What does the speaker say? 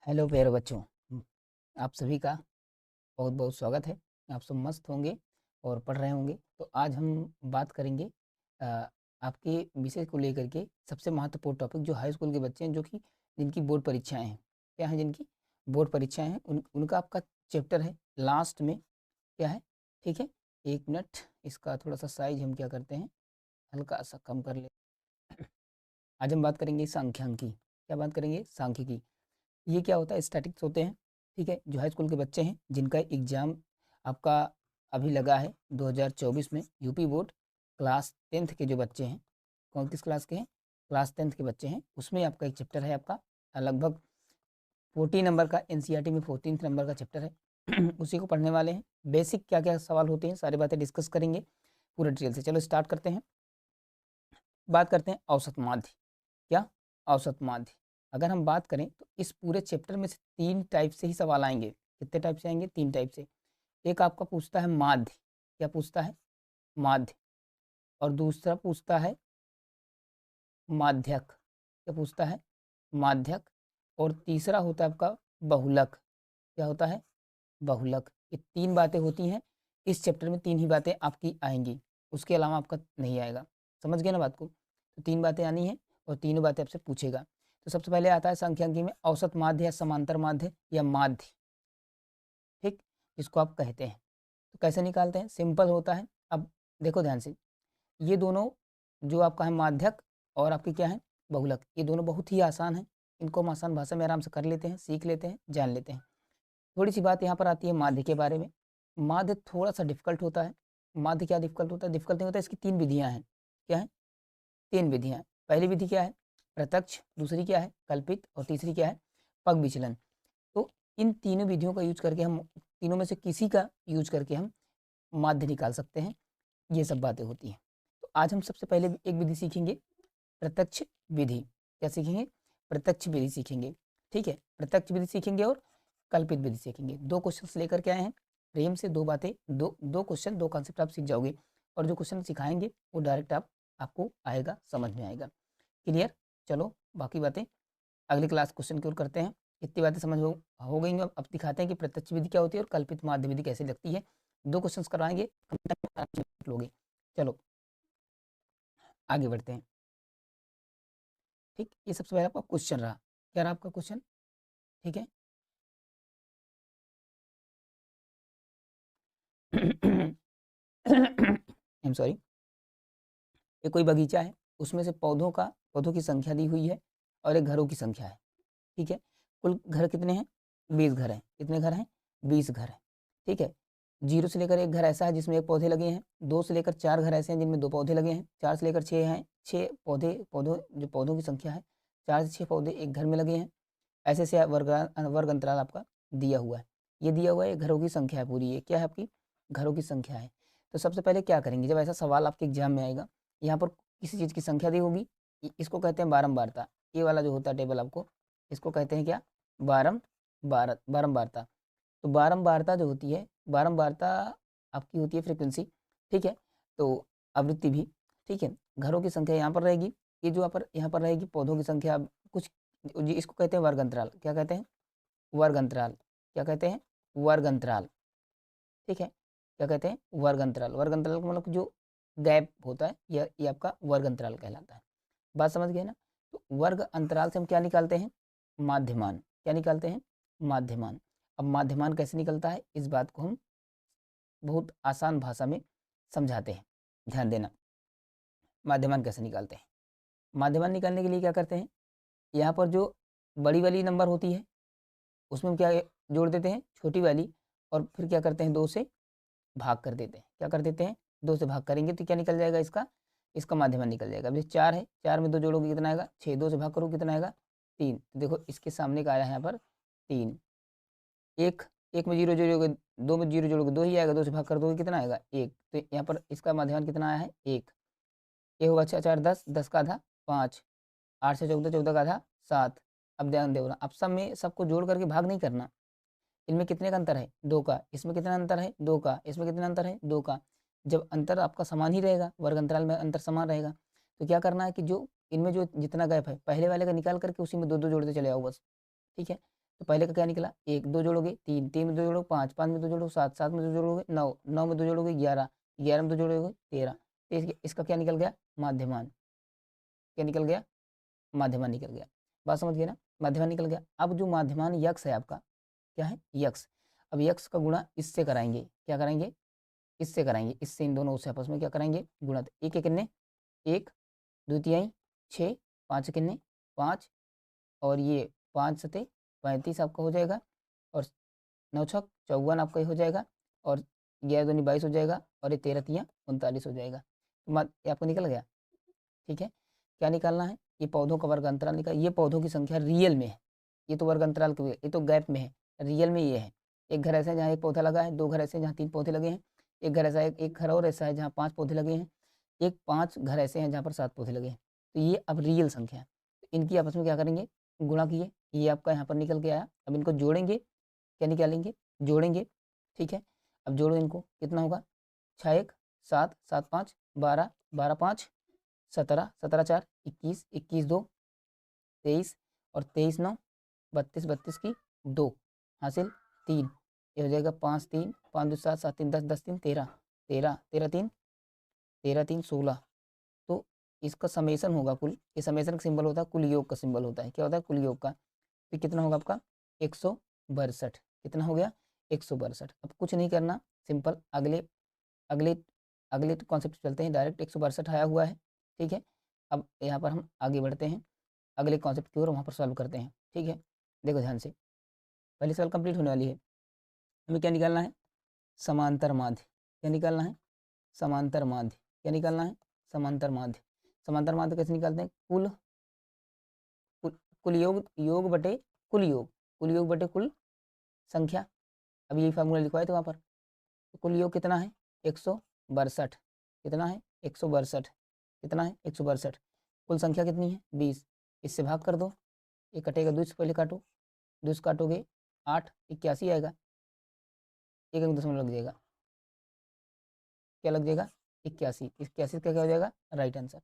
Hello प्यारे बच्चों। आप सभी का बहुत बहुत स्वागत है। आप सब मस्त होंगे और पढ़ रहे होंगे। तो आज हम बात करेंगे अ, आपके विषय को लेकर के सबसे महत्वपूर्ण टॉपिक जो हाई स्कूल के बच्चे हैं, जो कि जिनकी बोर्ड परीक्षाएं हैं। क्या है? जिनकी बोर्ड परीक्षाएं हैं उनका आपका चैप्टर है लास्ट में। क्या है? ठीक है, एक मिनट, इसका थोड़ा सा साइज हम क्या करते हैं, हल्का सा कम कर ले। आज हम बात करेंगे सांख्यिकी। क्या बात करेंगे? सांख्यिकी। ये क्या होता है? स्टैटिक्स होते हैं। ठीक है, जो हाई स्कूल के बच्चे हैं जिनका एग्ज़ाम आपका अभी लगा है 2024 में, यूपी बोर्ड क्लास 10th के जो बच्चे हैं, कौन किस क्लास के हैं? क्लास 10th के बच्चे हैं। उसमें आपका एक चैप्टर है आपका लगभग 40 नंबर का, एनसीईआरटी में 14th नंबर का चैप्टर है। उसी को पढ़ने वाले हैं। बेसिक क्या क्या सवाल होते हैं, सारी बातें डिस्कस करेंगे पूरे डिटेल से। चलो स्टार्ट करते हैं। बात करते हैं औसत माध्य। क्या? औसत माध्य। अगर हम बात करें तो इस पूरे चैप्टर में से 3 टाइप से ही सवाल आएँगे। कितने टाइप से आएँगे? 3 टाइप से। एक आपका पूछता है माध्य। क्या पूछता है? माध्य। और दूसरा पूछता है माध्यक। क्या पूछता है? माध्यक। और तीसरा होता है आपका बहुलक। क्या होता है? बहुलक। ये 3 बातें होती हैं इस चैप्टर में। 3 ही बातें आपकी आएँगी, उसके अलावा आपका नहीं आएगा। समझ गए ना बात को? तो 3 बातें आनी हैं और तीनों बातें आपसे पूछेगा। तो सबसे पहले आता है सांख्यिकी में औसत माध्य या समांतर माध्य या माध्य। ठीक, जिसको आप कहते हैं। तो कैसे निकालते हैं? सिंपल होता है। अब देखो ध्यान से, ये दोनों जो आपका है माध्यक और आपकी क्या है? बहुलक, ये दोनों बहुत ही आसान हैं। इनको हम आसान भाषा में आराम से कर लेते हैं, सीख लेते हैं, जान लेते हैं। थोड़ी सी बात यहाँ पर आती है माध्य के बारे में। माध्य थोड़ा सा डिफिकल्ट होता है। माध्य क्या डिफिकल्ट होता है? डिफिकल्ट नहीं होता, इसकी 3 विधियाँ हैं। क्या है? 3 विधियाँ हैं। पहली विधि क्या है? प्रत्यक्ष। दूसरी क्या है? कल्पित। और तीसरी क्या है? पग विचलन। तो इन तीनों विधियों का यूज करके हम, तीनों में से किसी का यूज करके हम माध्य निकाल सकते हैं। ये सब बातें होती हैं। तो आज हम सबसे पहले एक विधि सीखेंगे, प्रत्यक्ष विधि। क्या सीखेंगे? प्रत्यक्ष विधि सीखेंगे। ठीक है, प्रत्यक्ष विधि सीखेंगे और कल्पित विधि सीखेंगे। 2 क्वेश्चंस लेकर के आए हैं। प्रेम से 2 बातें, 2 क्वेश्चन, 2 कॉन्सेप्ट आप सीख जाओगे। और जो क्वेश्चन सिखाएंगे वो डायरेक्ट आपको आएगा, समझ में आएगा। क्लियर? चलो बाकी बातें अगली क्लास क्वेश्चन की ओर करते हैं। इतनी बातें समझ हो गई। अब दिखाते हैं कि प्रत्यक्ष विधि क्या होती है और कल्पित माध्य विधि कैसे लगती है। 2 क्वेश्चंस करवाएंगे, लोगे। चलो आगे बढ़ते हैं। ठीक, ये सबसे पहले आपका क्वेश्चन रहा। क्या रहा आपका क्वेश्चन? ठीक है। I am sorry. ये कोई बगीचा है, उसमें से पौधों की संख्या दी हुई है और एक घरों की संख्या है। ठीक है, कुल घर कितने हैं? 20 घर हैं। कितने घर हैं? 20 घर हैं। ठीक है, 0 से लेकर 1 घर ऐसा है जिसमें 1 पौधे लगे हैं। 2 से लेकर 4 घर ऐसे हैं जिनमें 2 पौधे लगे हैं। 4 से लेकर 6 हैं, 6 पौधों जो पौधों की संख्या है, 4 से 6 पौधे एक घर में लगे हैं। ऐसे से वर्ग अंतराल आपका दिया हुआ है। ये दिया हुआ है, घरों की संख्या है पूरी। ये क्या है? आपकी घरों की संख्या है। तो सबसे पहले क्या करेंगे, जब ऐसा सवाल आपके एग्जाम में आएगा, यहाँ पर किसी चीज़ की संख्या दी होगी, इसको कहते हैं बारंबारता। ये वाला जो होता है टेबल आपको, इसको कहते हैं क्या? बारंबारता। तो बारंबारता जो होती है, बारंबारता आपकी होती है फ्रीक्वेंसी। ठीक है, तो आवृत्ति भी। ठीक है, घरों की संख्या यहाँ पर रहेगी। ये जो यहाँ पर रहेगी पौधों की संख्या कुछ, जी इसको कहते हैं वर्ग अंतराल। क्या कहते हैं? वर्ग अंतराल। क्या कहते हैं? वर्ग अंतराल। ठीक है, क्या कहते हैं? वर्ग अंतराल। वर्ग अंतराल का मतलब जो गैप होता है, ये आपका वर्ग अंतराल कहलाता है। बात समझ गए ना? तो वर्ग अंतराल से हम क्या निकालते हैं? माध्यमान। क्या निकालते हैं? माध्यमान। अब माध्यमान कैसे निकलता है, इस बात को हम बहुत आसान भाषा में समझाते हैं। ध्यान देना, माध्यमान कैसे निकालते हैं। माध्यमान निकालने के लिए क्या करते हैं, यहाँ पर जो बड़ी वाली नंबर होती है उसमें हम क्या जोड़ देते हैं? छोटी वाली। और फिर क्या करते हैं? 2 से भाग कर देते हैं। क्या कर देते हैं? 2 से भाग करेंगे तो क्या निकल जाएगा? इसका माध्यमान निकल जाएगा। अब ये 4 है, 4 में 2 जोड़ोगे कितना आएगा? 6। 2 से भाग करो कितना आएगा? 3। देखो इसके सामने का आया है यहाँ पर 3। 1 1 में 0 जोड़ोगे, 2 में 0 जोड़ोगे 2 ही आएगा। 2 से भाग कर दोगे कितना आएगा? 1। तो यहाँ पर इसका माध्यमान कितना आया है? 1। ये होगा 6 4 10, 10 का आधा 5, 8 से 14, 14 का आधा 7। अब ध्यान देना, अब सब में सबको जोड़ करके भाग नहीं करना। इनमें कितने का अंतर है? 2 का। इसमें कितना अंतर है? 2 का। इसमें कितना अंतर है? 2 का। जब अंतर आपका समान ही रहेगा, वर्ग अंतराल में अंतर समान रहेगा, तो क्या करना है कि जो इनमें जो जितना गैप है, पहले वाले का निकाल करके उसी में 2-2 जोड़ते चले आओ बस। ठीक है, तो पहले का क्या निकला, 1 2 जोड़ोगे 3, 3 में 2 जोड़ोगे 5, 5 में 2 जोड़ोगे 7, 7 में 2 जोड़ोगे 9, 9 में 2 जोड़ोगे 11, 11 में 2 जोड़ोगे 13। तो इसका क्या निकल गया, माध्यमान। क्या निकल गया, माध्यमान निकल गया। बात समझ गए ना, माध्यमान निकल गया। अब जो माध्यमान यक्स है आपका, क्या है, यक्स। अब यक्स का गुणा इससे कराएंगे, क्या कराएंगे, इससे कराएंगे, इससे इन दोनों से आपस में क्या कराएंगे, गुणा। एक एक कितने, 1 2 तिहाई 6, 5 कितने 5, और ये 5 सते 35 आपका हो जाएगा, और 9 छक 54 आपका ये हो जाएगा, और 11 दूनी 22 हो जाएगा, और ये 13 तियाँ 39 हो जाएगा। तो ये आपको निकल गया। ठीक है, क्या निकालना है, ये पौधों का वर्ग अंतराल निकाल। ये पौधों की संख्या रियल में है, ये तो वर्ग अंतराल के, ये तो गैप में है, रियल में ये है। एक घर ऐसा है जहाँ एक पौधा लगा है, 2 घर ऐसे हैं जहाँ 3 पौधे लगे हैं, एक घर ऐसा है, एक घर और ऐसा है जहाँ 5 पौधे लगे हैं, एक 5 घर ऐसे हैं जहाँ पर 7 पौधे लगे हैं। तो ये अब रियल संख्या है, तो इनकी आपस में क्या करेंगे, गुणा किए, ये आपका यहाँ पर निकल के आया। अब इनको जोड़ेंगे, क्या निकालेंगे, जोड़ेंगे। ठीक है, अब जोड़ो इनको, कितना होगा, 6 1 7, 7 5 12, 12 5 17, 17 4 21, 21 2 23, और 23 9 32, 32 की 2 हासिल 3, ये हो जाएगा 5 3 5 2 7 7 3 10 10 3 13, 13 13 3 13 3 16। तो इसका समेसन होगा कुल, ये समेसन का सिंबल होता है, कुल योग का सिंबल होता है, क्या होता है, कुल योग का। तो कितना होगा आपका 162। कितना हो गया, 162। अब कुछ नहीं करना, सिंपल अगले अगले अगले कॉन्सेप्ट चलते हैं, डायरेक्ट 162 आया हुआ है। ठीक है, अब यहाँ पर हम आगे बढ़ते हैं अगले कॉन्सेप्ट की ओर, वहाँ पर सॉल्व करते हैं। ठीक है, देखो ध्यान से, पहली सवाल कंप्लीट होने वाली है। हमें क्या निकालना है, समांतर माध्य। क्या निकालना है, समांतर माध्य। क्या निकालना है, समांतर माध्य। समांतर माध्य कैसे निकालते हैं, कुल कुल, कुल योग, योग बटे कुल योग, कुल योग बटे कुल संख्या। अब यही फार्मूला लिखवाए थे वहाँ पर। तो कुल योग कितना है, 162। कितना है, 162। कितना है, 162। कुल संख्या कितनी है, 20। इससे भाग कर दो, ये कटेगा 2 से पहले काटो, 2 से काटोगे 8 81 आएगा, एक अंक दशमलव लग जाएगा, क्या लग जाएगा, 81। 81 का क्या हो जाएगा, राइट आंसर।